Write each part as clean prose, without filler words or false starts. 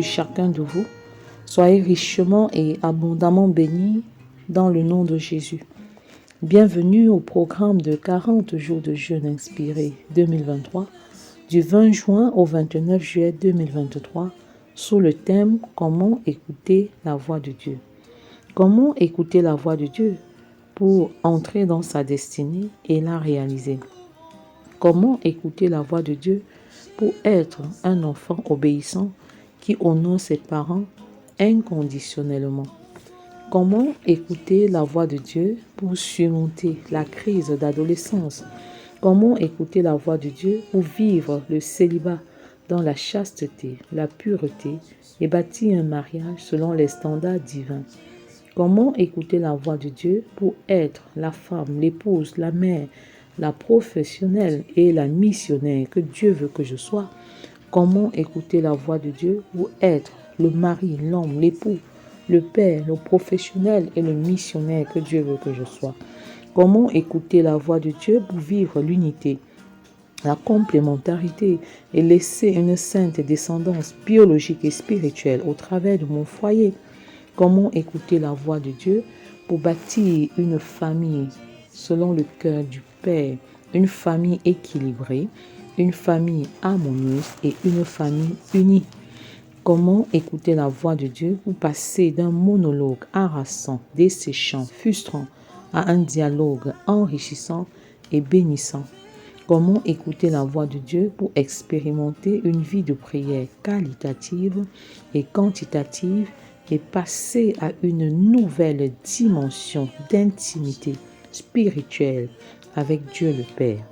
sur chacun de vous. Soyez richement et abondamment bénis dans le nom de Jésus. Bienvenue au programme de 40 jours de jeûne inspiré 2023, du 20 juin au 29 juillet 2023, sous le thème « Comment écouter la voix de Dieu ». Comment écouter la voix de Dieu pour entrer dans sa destinée et la réaliser? Comment écouter la voix de Dieu pour être un enfant obéissant qui honore ses parents inconditionnellement? Comment écouter la voix de Dieu pour surmonter la crise d'adolescence? Comment écouter la voix de Dieu pour vivre le célibat dans la chasteté, la pureté et bâtir un mariage selon les standards divins? Comment écouter la voix de Dieu pour être la femme, l'épouse, la mère, la professionnelle et la missionnaire que Dieu veut que je sois? Comment écouter la voix de Dieu pour être le mari, l'homme, l'époux, le père, le professionnel et le missionnaire que Dieu veut que je sois? Comment écouter la voix de Dieu pour vivre l'unité, la complémentarité et laisser une sainte descendance biologique et spirituelle au travers de mon foyer? Comment écouter la voix de Dieu pour bâtir une famille selon le cœur du Père, une famille équilibrée, une famille harmonieuse et une famille unie? Comment écouter la voix de Dieu pour passer d'un monologue harassant, desséchant, frustrant à un dialogue enrichissant et bénissant? Comment écouter la voix de Dieu pour expérimenter une vie de prière qualitative et quantitative et passer à une nouvelle dimension d'intimité spirituelle avec Dieu le Père?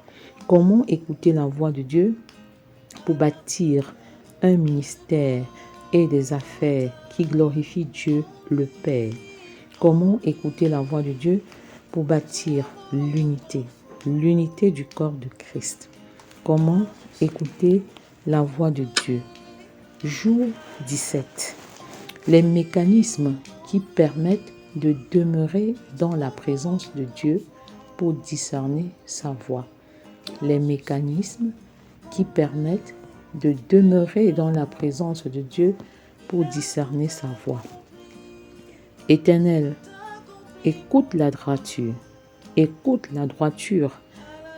Comment écouter la voix de Dieu pour bâtir un ministère et des affaires qui glorifient Dieu le Père? Comment écouter la voix de Dieu pour bâtir l'unité du corps de Christ? Comment écouter la voix de Dieu? Jour 17. Les mécanismes qui permettent de demeurer dans la présence de Dieu pour discerner sa voix. Les mécanismes qui permettent de demeurer dans la présence de Dieu pour discerner sa voix. Éternel, écoute la droiture,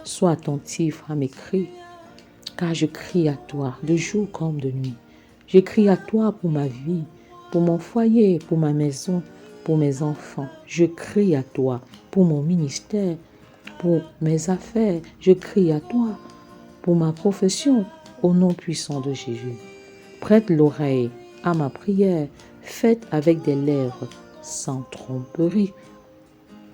sois attentif à mes cris, car je crie à toi de jour comme de nuit. Je crie à toi pour ma vie, pour mon foyer, pour ma maison, pour mes enfants. Je crie à toi pour mon ministère, pour mes affaires. Je crie à toi pour ma profession, au nom puissant de Jésus. Prête l'oreille à ma prière, faite avec des lèvres sans tromperie.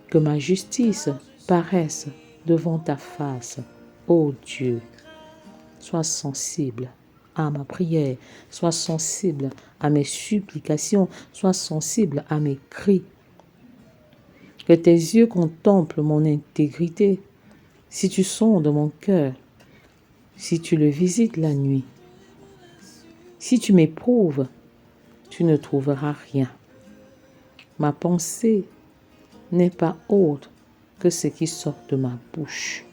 Que ma justice paraisse devant ta face, ô Dieu. Sois sensible à ma prière, sois sensible à mes supplications, sois sensible à mes cris. Que tes yeux contemplent mon intégrité. Si tu sondes mon cœur, si tu le visites la nuit, si tu m'éprouves, tu ne trouveras rien. Ma pensée n'est pas autre que ce qui sort de ma bouche.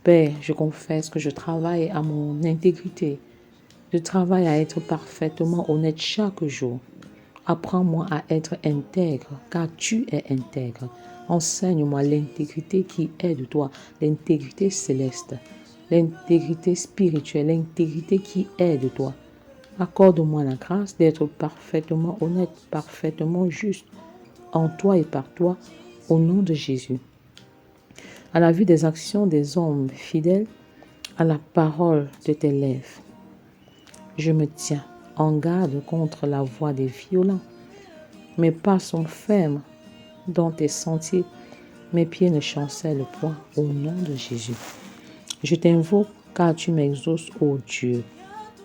Père, je confesse que je travaille à mon intégrité. Je travaille à être parfaitement honnête chaque jour. Apprends-moi à être intègre, car tu es intègre. Enseigne-moi l'intégrité qui est de toi, l'intégrité céleste, l'intégrité spirituelle, l'intégrité qui est de toi. Accorde-moi la grâce d'être parfaitement honnête, parfaitement juste, en toi et par toi, au nom de Jésus. À la vue des actions des hommes fidèles, à la parole de tes lèvres, je me tiens en garde contre la voix des violents. Mes pas sont fermes dans tes sentiers, mes pieds ne chancellent point, au nom de Jésus. Je t'invoque car tu m'exauces, ô Dieu.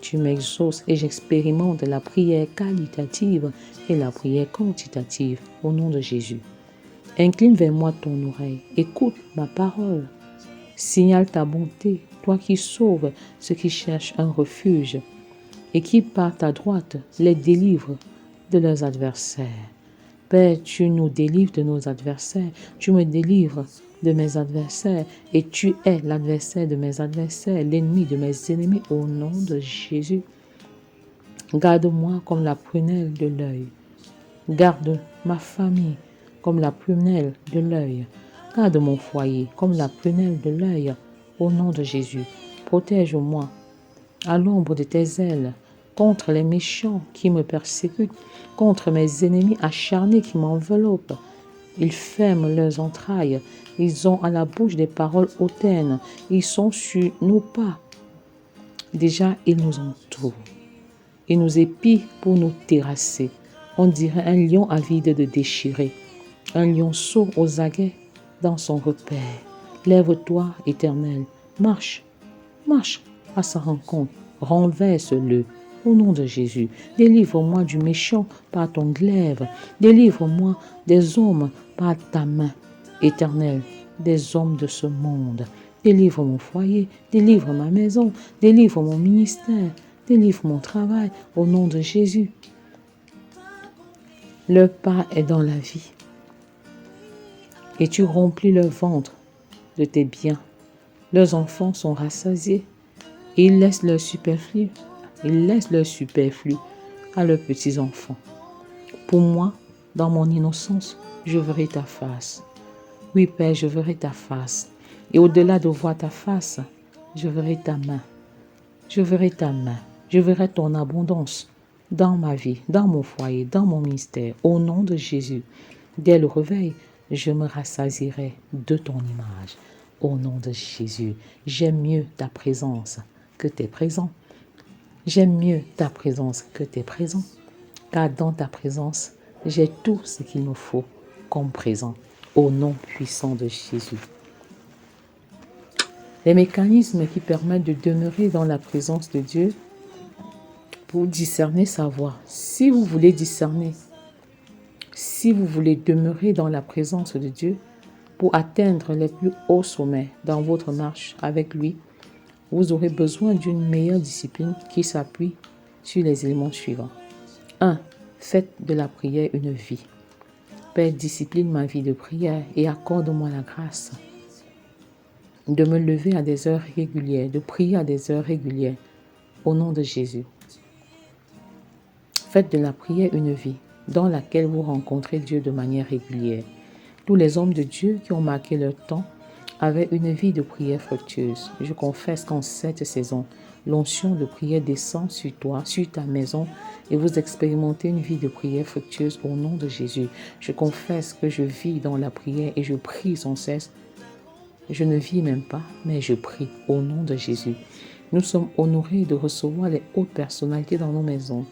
Tu m'exauces et j'expérimente la prière qualitative et la prière quantitative, au nom de Jésus. Incline vers moi ton oreille, écoute ma parole. Signale ta bonté, toi qui sauves ceux qui cherchent un refuge et qui par ta droite les délivre de leurs adversaires. Père, tu nous délivres de nos adversaires, tu me délivres de mes adversaires et tu es l'adversaire de mes adversaires, l'ennemi de mes ennemis, au nom de Jésus. Garde-moi comme la prunelle de l'œil. Garde ma famille comme la prunelle de l'œil. Garde mon foyer comme la prunelle de l'œil. Au nom de Jésus, protège-moi à l'ombre de tes ailes contre les méchants qui me persécutent, contre mes ennemis acharnés qui m'enveloppent. Ils ferment leurs entrailles, ils ont à la bouche des paroles hautaines, ils sont sur nos pas. Déjà, ils nous entourent. Ils nous épient pour nous terrasser. On dirait un lion avide de déchirer, un lionceau aux aguets dans son repère. Lève-toi, Éternel, marche, marche à sa rencontre, renverse-le. Au nom de Jésus, délivre-moi du méchant par ton glaive, délivre-moi des hommes par ta main. Éternel, des hommes de ce monde, délivre mon foyer, délivre ma maison, délivre mon ministère, délivre mon travail, au nom de Jésus. Leur pas est dans la vie, et tu remplis leur ventre de tes biens. Leurs enfants sont rassasiés, et ils laissent leur superflu. Ils laissent leur superflu à leurs petits-enfants. Pour moi, dans mon innocence, je verrai ta face. Oui, Père, je verrai ta face. Et au-delà de voir ta face, je verrai ta main. Je verrai ta main. Je verrai ton abondance dans ma vie, dans mon foyer, dans mon ministère. Au nom de Jésus, dès le réveil, je me rassasierai de ton image. Au nom de Jésus, j'aime mieux ta présence que tes présents. J'aime mieux ta présence que tes présents, car dans ta présence, j'ai tout ce qu'il me faut comme présent, au nom puissant de Jésus. Les mécanismes qui permettent de demeurer dans la présence de Dieu pour discerner sa voix. Si vous voulez discerner, si vous voulez demeurer dans la présence de Dieu pour atteindre les plus hauts sommets dans votre marche avec lui, vous aurez besoin d'une meilleure discipline qui s'appuie sur les éléments suivants. 1. Faites de la prière une vie. Père, discipline ma vie de prière et accorde-moi la grâce de me lever à des heures régulières, de prier à des heures régulières, au nom de Jésus. Faites de la prière une vie dans laquelle vous rencontrez Dieu de manière régulière. Tous les hommes de Dieu qui ont marqué leur temps avaient une vie de prière fructueuse. Je confesse qu'en cette saison, l'onction de prière descend sur toi, sur ta maison, et vous expérimentez une vie de prière fructueuse au nom de Jésus. Je confesse que je vis dans la prière et je prie sans cesse. Je ne vis même pas, mais je prie au nom de Jésus. Nous sommes honorés de recevoir les hautes personnalités dans nos maisons.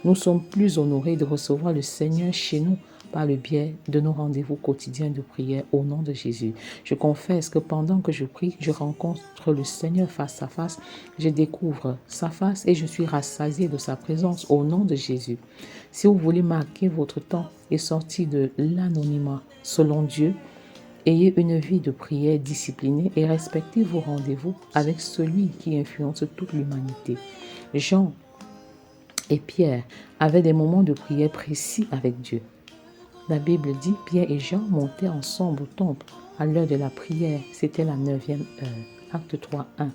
Nous sommes plus honorés de recevoir le Seigneur chez nous par le biais de nos rendez-vous quotidiens de prière au nom de Jésus. Je confesse que pendant que je prie, je rencontre le Seigneur face à face. Je découvre sa face et je suis rassasié de sa présence au nom de Jésus. Si vous voulez marquer votre temps et sortir de l'anonymat selon Dieu, ayez une vie de prière disciplinée et respectez vos rendez-vous avec celui qui influence toute l'humanité. Jean et Pierre avaient des moments de prière précis avec Dieu. La Bible dit, Pierre et Jean montaient ensemble au temple à l'heure de la prière. C'était la 9e heure. Acte 3, 1.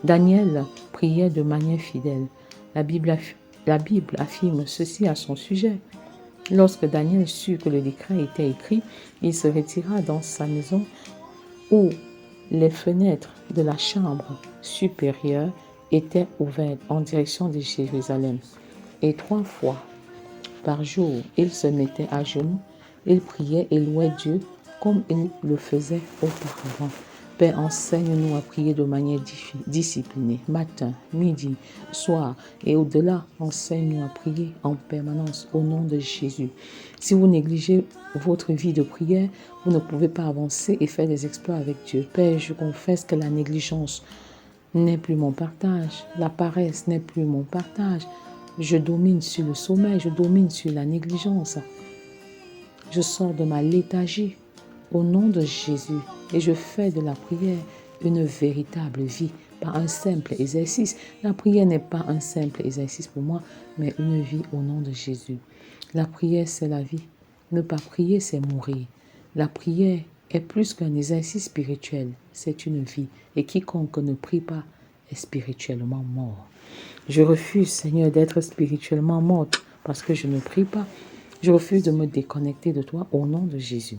Daniel priait de manière fidèle. La Bible affirme ceci à son sujet. Lorsque Daniel sut que le décret était écrit, il se retira dans sa maison où les fenêtres de la chambre supérieure étaient ouvertes en direction de Jérusalem. Et 3 fois par jour, il se mettait à genoux, il priait et louait Dieu comme il le faisait auparavant. Père, enseigne-nous à prier de manière disciplinée, matin, midi, soir et au-delà. Enseigne-nous à prier en permanence au nom de Jésus. Si vous négligez votre vie de prière, vous ne pouvez pas avancer et faire des exploits avec Dieu. Père, je confesse que la négligence n'est plus mon partage, la paresse n'est plus mon partage. Je domine sur le sommeil, je domine sur la négligence. Je sors de ma léthargie au nom de Jésus et je fais de la prière une véritable vie, pas un simple exercice. La prière n'est pas un simple exercice pour moi, mais une vie au nom de Jésus. La prière, c'est la vie. Ne pas prier, c'est mourir. La prière est plus qu'un exercice spirituel, c'est une vie. Et quiconque ne prie pas est spirituellement mort. Je refuse, Seigneur, d'être spirituellement morte parce que je ne prie pas. Je refuse de me déconnecter de toi au nom de Jésus.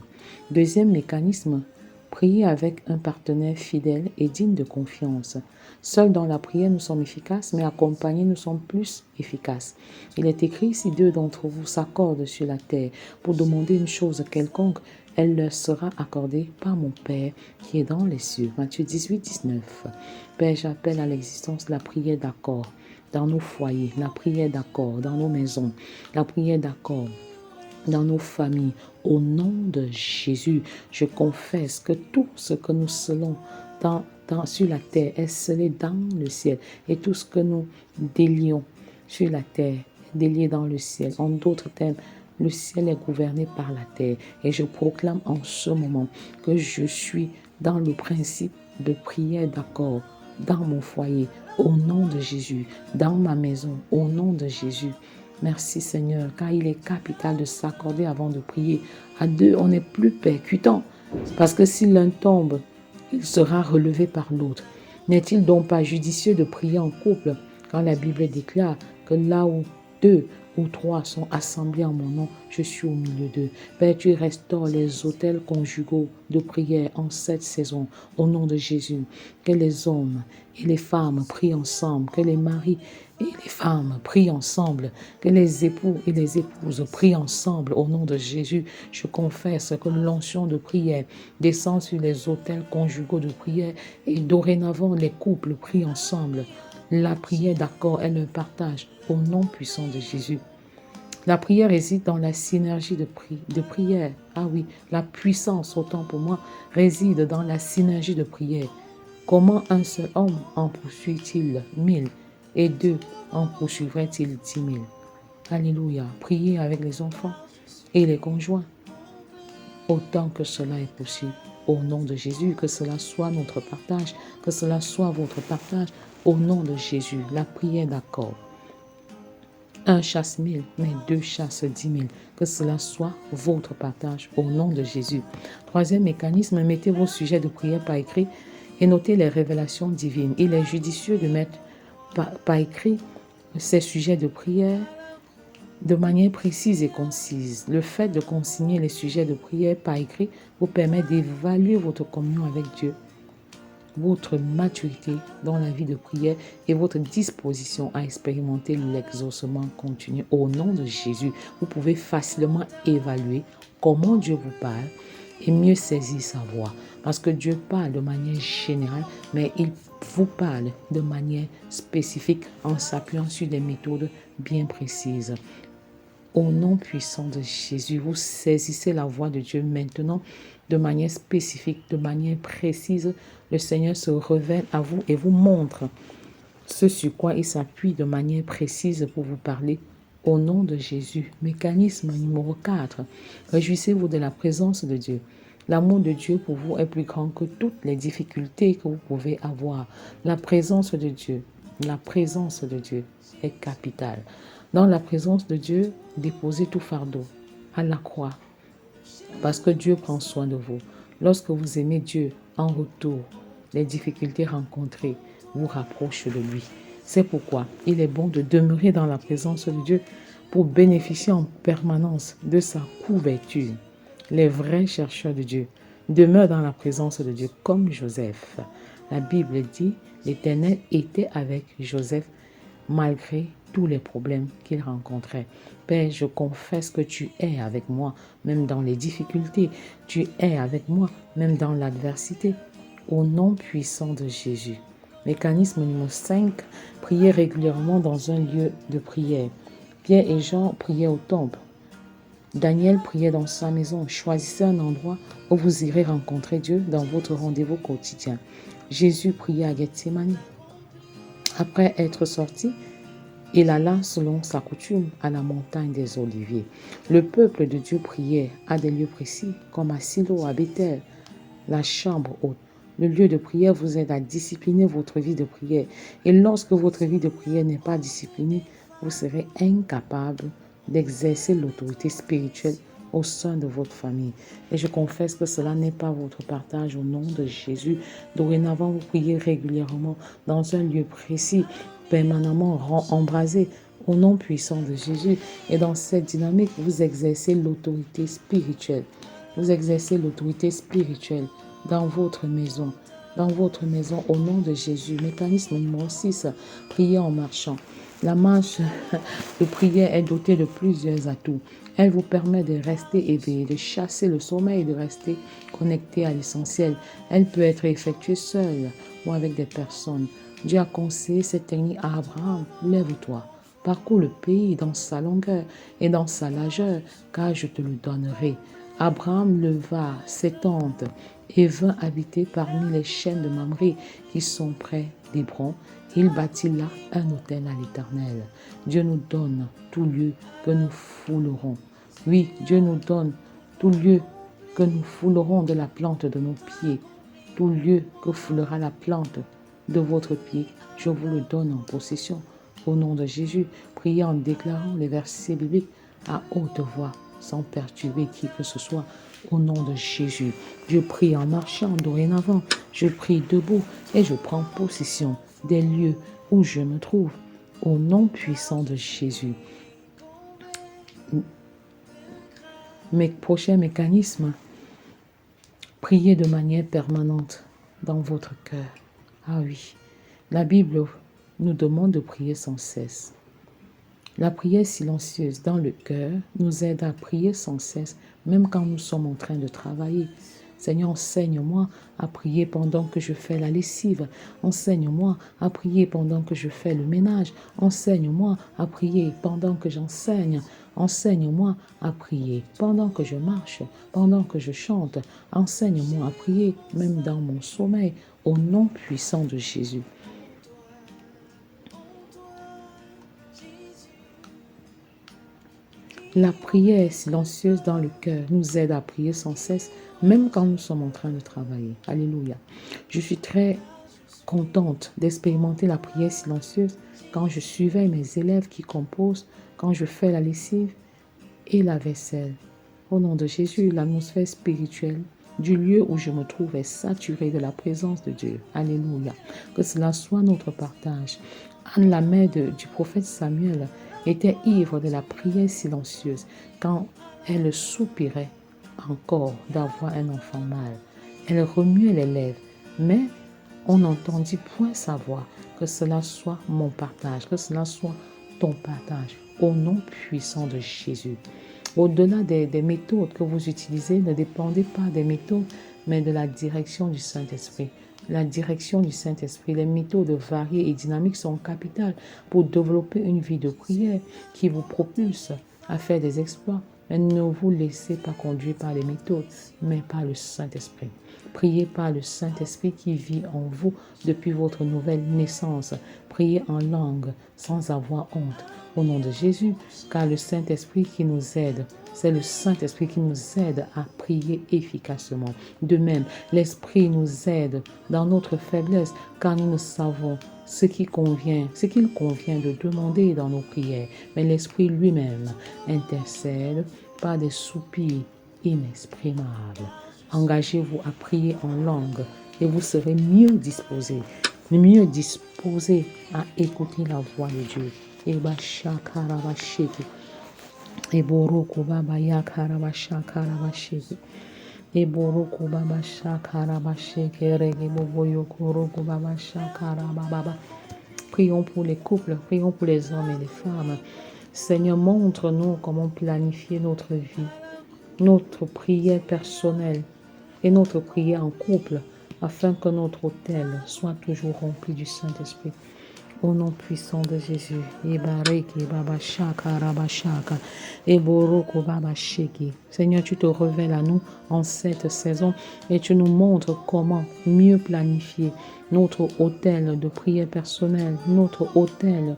Deuxième mécanisme, prier avec un partenaire fidèle et digne de confiance. Seuls dans la prière, nous sommes efficaces, mais accompagnés, nous sommes plus efficaces. Il est écrit, si deux d'entre vous s'accordent sur la terre pour demander une chose quelconque, elle leur sera accordée par mon Père qui est dans les cieux. Matthieu 18, 19. Père, j'appelle à l'existence la prière d'accord dans nos foyers, la prière d'accord dans nos maisons, la prière d'accord dans nos familles. Au nom de Jésus, je confesse que tout ce que nous scellons sur la terre est scellé dans le ciel. Et tout ce que nous délions sur la terre est délié dans le ciel. En d'autres termes, le ciel est gouverné par la terre. Et je proclame en ce moment que je suis dans le principe de prière d'accord dans mon foyer, au nom de Jésus, dans ma maison, au nom de Jésus. Merci Seigneur, car il est capital de s'accorder avant de prier. À deux, on est plus percutant, parce que si l'un tombe, il sera relevé par l'autre. N'est-il donc pas judicieux de prier en couple, quand la Bible déclare que là où deux ou trois sont assemblés en mon nom, je suis au milieu d'eux. Père, tu restaures les autels conjugaux de prière en cette saison, au nom de Jésus. Que les hommes et les femmes prient ensemble, que les maris et les femmes prient ensemble, que les époux et les épouses prient ensemble, au nom de Jésus. Je confesse que l'onction de prière descend sur les autels conjugaux de prière et dorénavant les couples prient ensemble. La prière d'accord est le partage au nom puissant de Jésus. La prière réside dans la synergie de prière. Ah oui, la puissance, autant pour moi, réside dans la synergie de prière. Comment un seul homme en poursuit-il 1000 et deux en poursuivrait-il 10 000? Alléluia. Priez avec les enfants et les conjoints, autant que cela est possible. Au nom de Jésus, que cela soit notre partage, que cela soit votre partage. Au nom de Jésus, la prière d'accord. Un chasse 1000, mais deux chasse 10 000. Que cela soit votre partage au nom de Jésus. Troisième mécanisme, mettez vos sujets de prière par écrit et notez les révélations divines. Il est judicieux de mettre par écrit ces sujets de prière de manière précise et concise. Le fait de consigner les sujets de prière par écrit vous permet d'évaluer votre communion avec Dieu, votre maturité dans la vie de prière et votre disposition à expérimenter l'exaucement continu. Au nom de Jésus, vous pouvez facilement évaluer comment Dieu vous parle et mieux saisir sa voix. Parce que Dieu parle de manière générale, mais il vous parle de manière spécifique en s'appuyant sur des méthodes bien précises. Au nom puissant de Jésus, vous saisissez la voix de Dieu maintenant de manière spécifique, de manière précise. Le Seigneur se révèle à vous et vous montre ce sur quoi il s'appuie de manière précise pour vous parler. Au nom de Jésus. Mécanisme numéro 4. Réjouissez-vous de la présence de Dieu. L'amour de Dieu pour vous est plus grand que toutes les difficultés que vous pouvez avoir. La présence de Dieu est capitale. Dans la présence de Dieu, déposez tout fardeau à la croix, parce que Dieu prend soin de vous. Lorsque vous aimez Dieu, en retour, les difficultés rencontrées vous rapprochent de lui. C'est pourquoi il est bon de demeurer dans la présence de Dieu pour bénéficier en permanence de sa couverture. Les vrais chercheurs de Dieu demeurent dans la présence de Dieu comme Joseph. La Bible dit, l'Éternel était avec Joseph malgré tous les problèmes qu'il rencontrait. Père, je confesse que tu es avec moi, même dans les difficultés. Tu es avec moi, même dans l'adversité. Au nom puissant de Jésus. Mécanisme numéro 5, priez régulièrement dans un lieu de prière. Pierre et Jean priaient au temple. Daniel priait dans sa maison. Choisissez un endroit où vous irez rencontrer Dieu dans votre rendez-vous quotidien. Jésus priait à Gethsémani. Après être sorti, il alla selon sa coutume à la montagne des Oliviers. Le peuple de Dieu priait à des lieux précis, comme à Silo, à Bethel, la chambre haute. Le lieu de prière vous aide à discipliner votre vie de prière. Et lorsque votre vie de prière n'est pas disciplinée, vous serez incapable d'exercer l'autorité spirituelle au sein de votre famille. Et je confesse que cela n'est pas votre partage au nom de Jésus. Dorénavant, vous priez régulièrement dans un lieu précis, permanemment embrasé au nom puissant de Jésus. Et dans cette dynamique, vous exercez l'autorité spirituelle. Vous exercez l'autorité spirituelle dans votre maison. Dans votre maison, au nom de Jésus. Mécanisme numéro 6, prier en marchant. La marche de prière est dotée de plusieurs atouts. Elle vous permet de rester éveillé, de chasser le sommeil et de rester connecté à l'essentiel. Elle peut être effectuée seule ou avec des personnes. Dieu a conseillé cette technique à Abraham. Lève-toi, parcours le pays dans sa longueur et dans sa largeur, car je te le donnerai. Abraham leva ses tentes et vint habiter parmi les chênes de Mamré qui sont près d'Hébron. Il bâtit là un autel à l'Éternel. Dieu nous donne tout lieu que nous foulerons. Oui, Dieu nous donne tout lieu que nous foulerons de la plante de nos pieds. Tout lieu que foulera la plante de votre pied, je vous le donne en possession. Au nom de Jésus, priez en déclarant les versets bibliques à haute voix, sans perturber qui que ce soit. Au nom de Jésus, je prie en marchant dorénavant, je prie debout et je prends possession des lieux où je me trouve. Au nom puissant de Jésus. Mes prochains mécanismes, priez de manière permanente dans votre cœur. Ah oui, la Bible nous demande de prier sans cesse. La prière silencieuse dans le cœur nous aide à prier sans cesse, même quand nous sommes en train de travailler. Seigneur, enseigne-moi à prier pendant que je fais la lessive. Enseigne-moi à prier pendant que je fais le ménage. Enseigne-moi à prier pendant que j'enseigne. Enseigne-moi à prier pendant que je marche, pendant que je chante. Enseigne-moi à prier même dans mon sommeil, au nom puissant de Jésus. La prière silencieuse dans le cœur nous aide à prier sans cesse, même quand nous sommes en train de travailler. Alléluia. Je suis très contente d'expérimenter la prière silencieuse quand je surveille mes élèves qui composent, quand je fais la lessive et la vaisselle. Au nom de Jésus, l'atmosphère spirituelle du lieu où je me trouve est saturée de la présence de Dieu. Alléluia. Que cela soit notre partage. Anne, la mère du prophète Samuel, était ivre de la prière silencieuse quand elle soupirait encore d'avoir un enfant mâle. Elle remuait les lèvres, mais on n'entendit point sa voix. Que cela soit mon partage, que cela soit ton partage, au nom puissant de Jésus. Au-delà des méthodes que vous utilisez, ne dépendez pas des méthodes, mais de la direction du Saint-Esprit. La direction du Saint-Esprit, les méthodes variées et dynamiques sont capitales pour développer une vie de prière qui vous propulse à faire des exploits. Mais ne vous laissez pas conduire par les méthodes, mais par le Saint-Esprit. Priez par le Saint-Esprit qui vit en vous depuis votre nouvelle naissance. Priez en langue sans avoir honte. Au nom de Jésus, car le Saint-Esprit qui nous aide, c'est le Saint-Esprit qui nous aide à prier efficacement. De même, l'Esprit nous aide dans notre faiblesse, car nous ne savons ce qu'il convient de demander dans nos prières. Mais l'Esprit lui-même intercède par des soupirs inexprimables. Engagez-vous à prier en langue et vous serez mieux disposé à écouter la voix de Dieu. Eba shakara shiki. Eboroku baba yakara shakara shiki. Eboroku baba shakara shiki. Rege bobo yokoroku baba shakara baba. Prions pour les couples, prions pour les hommes et les femmes. Seigneur, montre-nous comment planifier notre vie, notre prière personnelle et notre prière en couple, afin que notre autel soit toujours rempli du Saint-Esprit. Au nom puissant de Jésus. Seigneur, tu te révèles à nous en cette saison et tu nous montres comment mieux planifier notre autel de prière personnelle, notre autel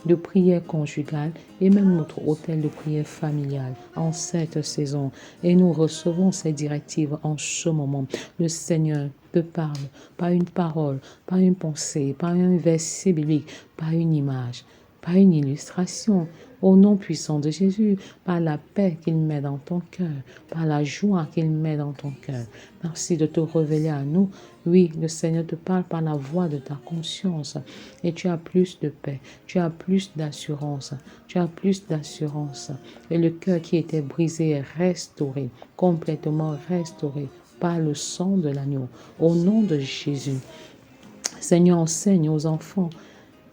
de prière conjugale et même notre autel de prière familiale en cette saison. Et nous recevons ces directives en ce moment. Le Seigneur te parle par une parole, par une pensée, par un verset biblique, par une image. par une illustration, au nom puissant de Jésus, par la paix qu'il met dans ton cœur, par la joie qu'il met dans ton cœur. Merci de te révéler à nous. Oui, le Seigneur te parle par la voix de ta conscience et tu as plus de paix, tu as plus d'assurance, tu as plus d'assurance. Et le cœur qui était brisé est restauré, complètement restauré par le sang de l'agneau. Au nom de Jésus, Seigneur, enseigne aux enfants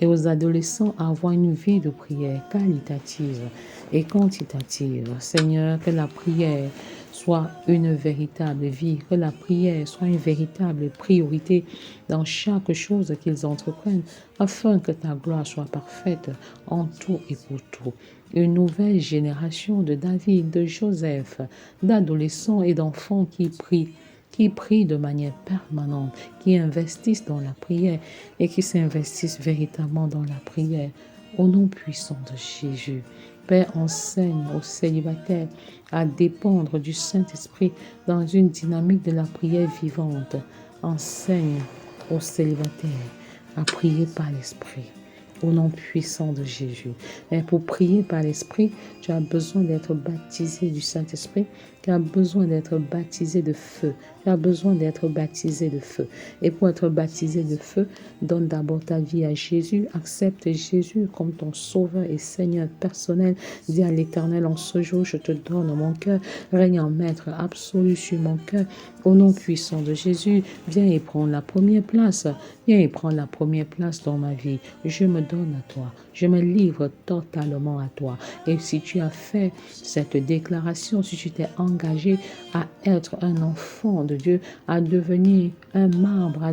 et aux adolescents à avoir une vie de prière qualitative et quantitative. Seigneur, que la prière soit une véritable vie, que la prière soit une véritable priorité dans chaque chose qu'ils entreprennent, afin que ta gloire soit parfaite en tout et pour tout. Une nouvelle génération de David, de Joseph, d'adolescents et d'enfants qui prient de manière permanente, qui investissent dans la prière et qui s'investissent véritablement dans la prière. Au nom puissant de Jésus, Père, enseigne aux célibataires à dépendre du Saint-Esprit dans une dynamique de la prière vivante. Enseigne aux célibataires à prier par l'Esprit. Au nom puissant de Jésus. Et pour prier par l'Esprit, tu as besoin d'être baptisé du Saint-Esprit. Tu as besoin d'être baptisé de feu. Tu as besoin d'être baptisé de feu. Et pour être baptisé de feu, donne d'abord ta vie à Jésus. Accepte Jésus comme ton sauveur et Seigneur personnel. Dis à l'Éternel, en ce jour, je te donne mon cœur. Règne en maître absolu sur mon cœur. Au nom puissant de Jésus, viens et prends la première place. Viens et prends la première place dans ma vie. Je me donne à toi. Je me livre totalement à toi. Et si tu as fait cette déclaration, si tu t'es engagé à être un enfant de Dieu, à devenir un membre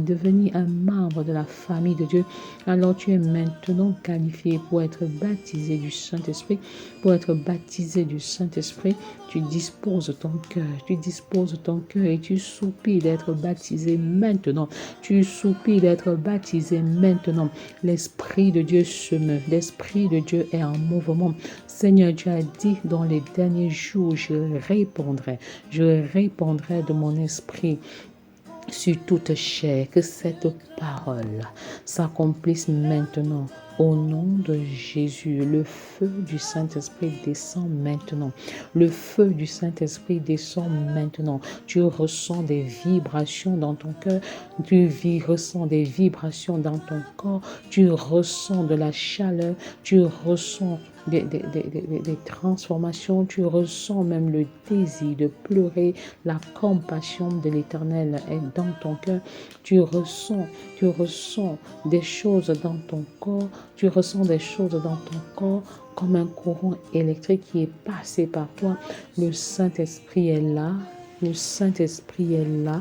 de la famille de Dieu, alors tu es maintenant qualifié pour être baptisé du Saint-Esprit. Pour être baptisé du Saint-Esprit, tu disposes ton cœur et tu soupires d'être baptisé maintenant. Tu soupires d'être baptisé maintenant. L'Esprit de Dieu se meut. L'Esprit de Dieu est en mouvement. Seigneur, tu as dit dans les derniers jours, je répondrai de mon esprit sur toute chair, que cette parole s'accomplisse maintenant. Au nom de Jésus, le feu du Saint-Esprit descend maintenant. Le feu du Saint-Esprit descend maintenant. Tu ressens des vibrations dans ton cœur. Tu ressens des vibrations dans ton corps. Tu ressens de la chaleur. Tu ressens des transformations. Tu ressens même le désir de pleurer. La compassion de l'Éternel est dans ton cœur. Tu ressens des choses dans ton corps. Tu ressens des choses dans ton corps comme un courant électrique qui est passé par toi. Le Saint-Esprit est là. Le Saint-Esprit est là.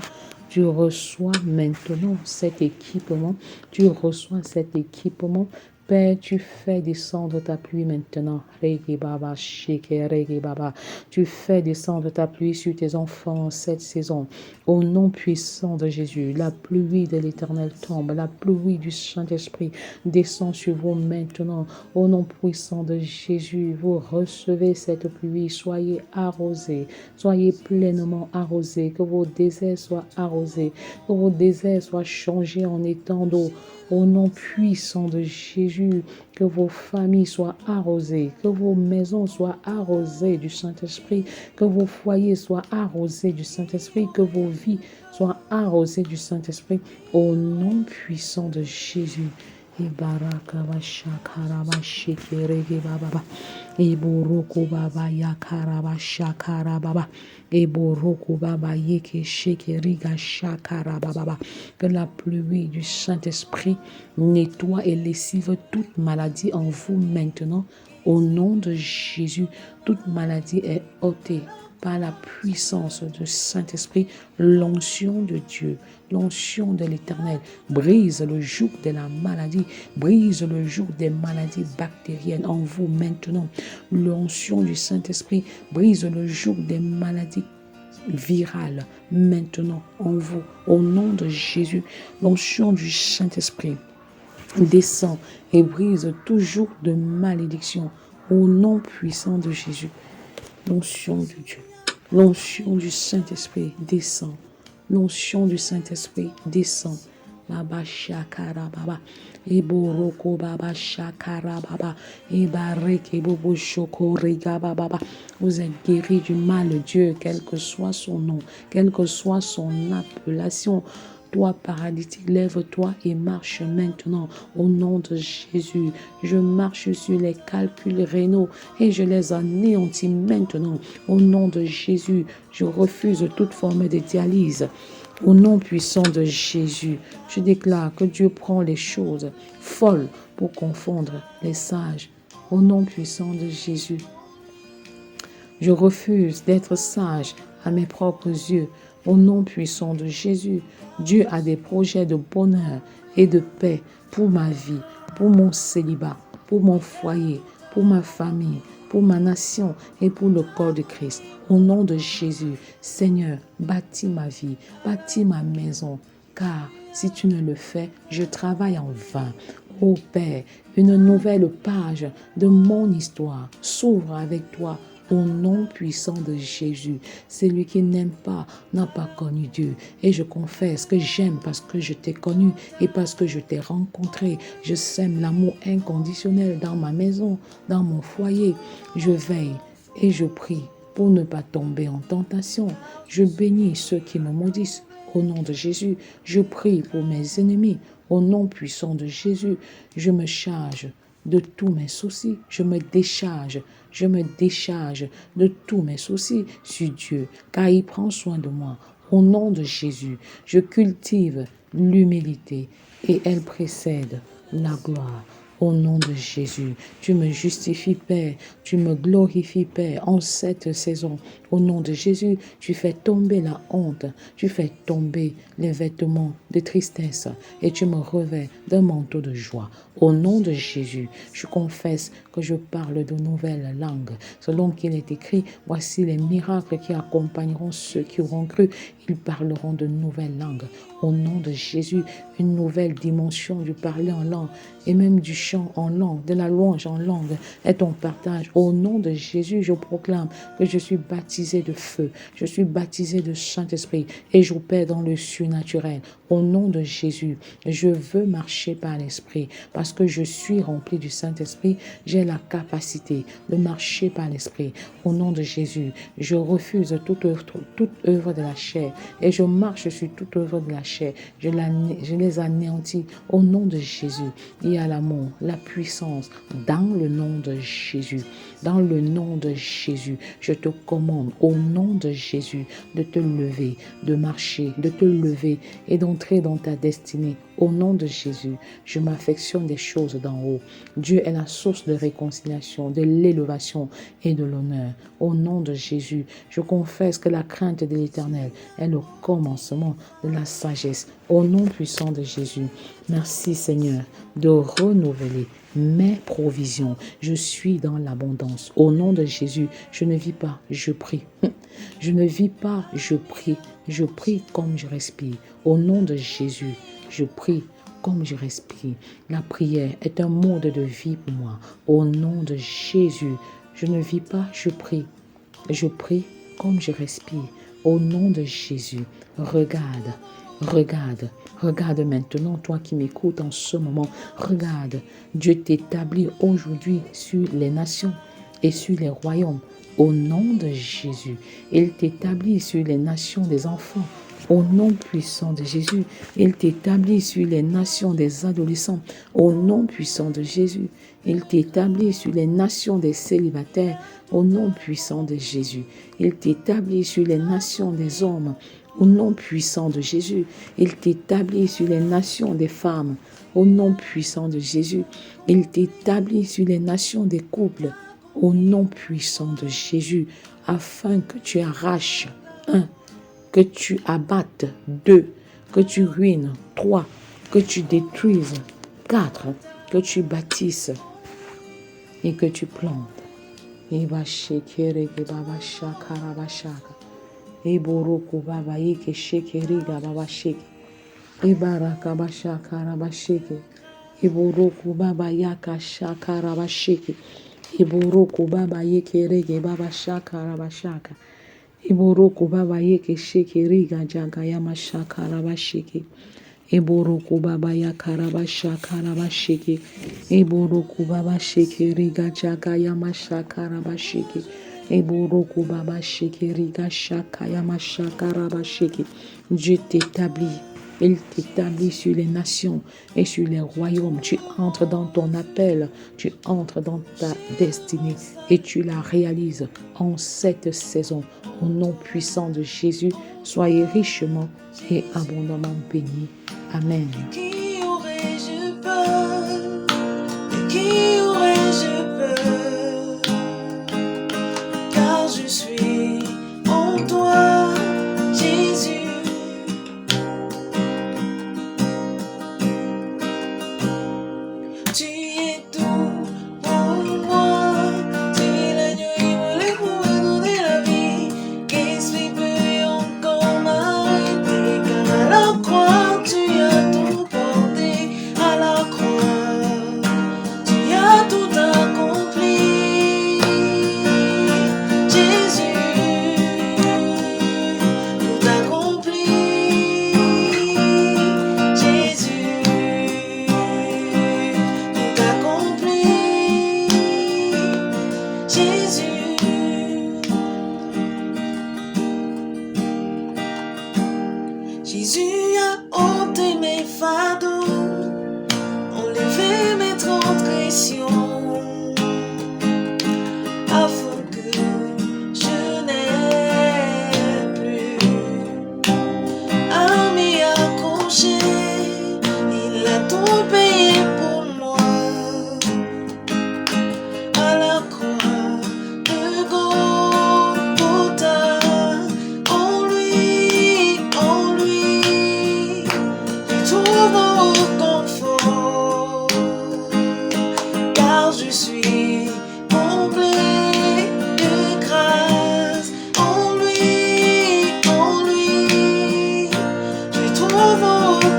Tu reçois maintenant cet équipement. Tu reçois cet équipement. Père, tu fais descendre ta pluie maintenant. Regi Baba, Sheke, Regi Baba. Tu fais descendre ta pluie sur tes enfants cette saison. Au nom puissant de Jésus, la pluie de l'Éternel tombe. La pluie du Saint-Esprit descend sur vous maintenant. Au nom puissant de Jésus, vous recevez cette pluie. Soyez arrosés. Soyez pleinement arrosés. Que vos déserts soient arrosés. Que vos déserts soient changés en étangs d'eau. Au nom puissant de Jésus, que vos familles soient arrosées, que vos maisons soient arrosées du Saint-Esprit, que vos foyers soient arrosés du Saint-Esprit, que vos vies soient arrosées du Saint-Esprit. Au nom puissant de Jésus. Ibaraka shakaraba shikirege baba Iburuku baba yakaraba shakara baba Iburuku baba yeke shikiriga shakara baba. Que la pluie du Saint-Esprit nettoie et lessive toute maladie en vous maintenant. Au nom de Jésus, toute maladie est ôtée par la puissance du Saint-Esprit. L'onction de Dieu, l'onction de l'Éternel brise le joug de la maladie, brise le joug des maladies bactériennes en vous maintenant. L'onction du Saint-Esprit brise le joug des maladies virales maintenant en vous. Au nom de Jésus, l'onction du Saint-Esprit descend et brise tout joug de malédiction. Au nom puissant de Jésus, l'onction de Dieu. L'onction du Saint-Esprit descend. L'onction du Saint-Esprit descend. baba shakara baba. Iboroko baba shakara baba. Ibareke bobo shokoriga baba. Vous êtes guéri du mal, Dieu, quel que soit son nom, quelle que soit son appellation. Toi, paralytique, lève-toi et marche maintenant au nom de Jésus. Je marche sur les calculs rénaux et je les anéantis maintenant au nom de Jésus. Je refuse toute forme de dialyse. Au nom puissant de Jésus, je déclare que Dieu prend les choses folles pour confondre les sages. Au nom puissant de Jésus, je refuse d'être sage à mes propres yeux. Au nom puissant de Jésus, Dieu a des projets de bonheur et de paix pour ma vie, pour mon célibat, pour mon foyer, pour ma famille, pour ma nation et pour le corps de Christ. Au nom de Jésus, Seigneur, bâtis ma vie, bâtis ma maison, car si tu ne le fais, je travaille en vain. Ô Père, une nouvelle page de mon histoire s'ouvre avec toi. Au nom puissant de Jésus, celui qui n'aime pas n'a pas connu Dieu. Et je confesse que j'aime parce que je t'ai connu et parce que je t'ai rencontré. Je sème l'amour inconditionnel dans ma maison, dans mon foyer. Je veille et je prie pour ne pas tomber en tentation. Je bénis ceux qui me maudissent. Au nom de Jésus, je prie pour mes ennemis. Au nom puissant de Jésus, je me charge de tous mes soucis. Je me décharge de tous mes soucis sur Dieu, car il prend soin de moi. Au nom de Jésus, je cultive l'humilité et elle précède la gloire. Au nom de Jésus, tu me justifies, Père, tu me glorifies, Père, en cette saison. Au nom de Jésus, tu fais tomber la honte, tu fais tomber les vêtements de tristesse et tu me revêts d'un manteau de joie. Au nom de Jésus, je confesse que je parle de nouvelles langues. Selon qu'il est écrit, voici les miracles qui accompagneront ceux qui auront cru. Ils parleront de nouvelles langues. Au nom de Jésus, une nouvelle dimension du parler en langue et même du chant en langue, de la louange en langue est ton partage. Au nom de Jésus, je proclame que je suis baptisé de feu, je suis baptisé de Saint-Esprit et j'opère dans le surnaturel. Au nom de Jésus, je veux marcher par l'Esprit parce que je suis rempli du Saint-Esprit. J'ai la capacité de marcher par l'Esprit. Au nom de Jésus, je refuse toute œuvre de la chair et je marche sur toute œuvre de la chair. Je les anéantis. Au nom de Jésus, il y a l'amour, la puissance dans le nom de Jésus. Dans le nom de Jésus, je te commande au nom de Jésus de te lever, de marcher, de te lever et d'entrer dans ta destinée. Au nom de Jésus, je m'affectionne des choses d'en haut. Dieu est la source de réconciliation, de l'élévation et de l'honneur. Au nom de Jésus, je confesse que la crainte de l'Éternel est le commencement de la sagesse. Au nom puissant de Jésus, merci Seigneur de renouveler mes provisions. Je suis dans l'abondance. Au nom de Jésus, je ne vis pas, je prie. Je ne vis pas, je prie. Je prie comme je respire. Au nom de Jésus, je prie comme je respire. La prière est un mode de vie pour moi. Au nom de Jésus, je ne vis pas, je prie. Je prie comme je respire. Au nom de Jésus, regarde maintenant, toi qui m'écoutes en ce moment. Regarde, Dieu t'établit aujourd'hui sur les nations et sur les royaumes. Au nom de Jésus, il t'établit sur les nations des enfants. Au nom puissant de Jésus, il t'établit sur les nations des adolescents. Au nom puissant de Jésus, il t'établit sur les nations des célibataires. Au nom puissant de Jésus, il t'établit sur les nations des hommes. Au nom puissant de Jésus, il t'établit sur les nations des femmes. Au nom puissant de Jésus, il t'établit sur les nations des couples. Au nom puissant de Jésus, afin que tu arraches, 1, que tu abattes, 2, que tu ruines, 3, que tu détruises, 4, que tu bâtisses et que tu plantes. Eboroku baba yeke shekeriga baba sheke. Ebaraka bashaka rabasheke. Eboroku baba yaka shaka rabasheke. Eboroku baba yeke rege baba shaka rabashaka. Eboroku baba yeke shekeriga jaga yama shaka rabasheke. Eboroko baba ya karabasha karabasheke. Eboroko baba sheke riga jaga yamasha karabasheke. Eboroko baba sheke riga shaka yamasha karabasheke. Dieu t'établit. Il t'établit sur les nations et sur les royaumes. Tu entres dans ton appel, tu entres dans ta destinée et tu la réalises en cette saison. Au nom puissant de Jésus, soyez richement et abondamment bénis. Amen. Qui aurais-je peur? De qui aurais-je peur? Car je suis en toi, Jésus. Tu es tout pour moi. Tu es l'agneau immolé pour me donner la vie. Qu'est-ce qui peut encore m'arrêter? Car à la croix, tu as tout porté. À la croix, tu as tout accompli. Jésus, tout accompli. Jésus, tout accompli. Jésus. Jésus a ôté mes fardeaux, enlevé mes transgressions, afin que je n'ai plus à m'y accrocher. Il a tout payé pour moi à la croix de Golgotha. En lui, je trouve confort, car je suis comblé de grâce. En lui, je trouve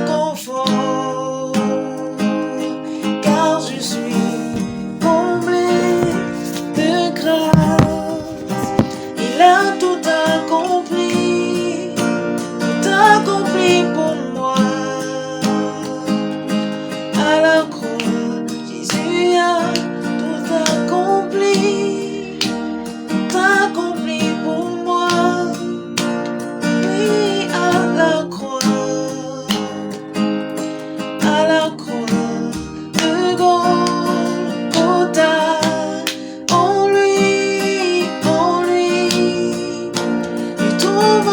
confort, car je suis comblé de grâce. Il a tout accompli pour moi. À la croix, Jésus a tout accompli pour moi. Oui, à la croix de Golgotha. En lui, je trouve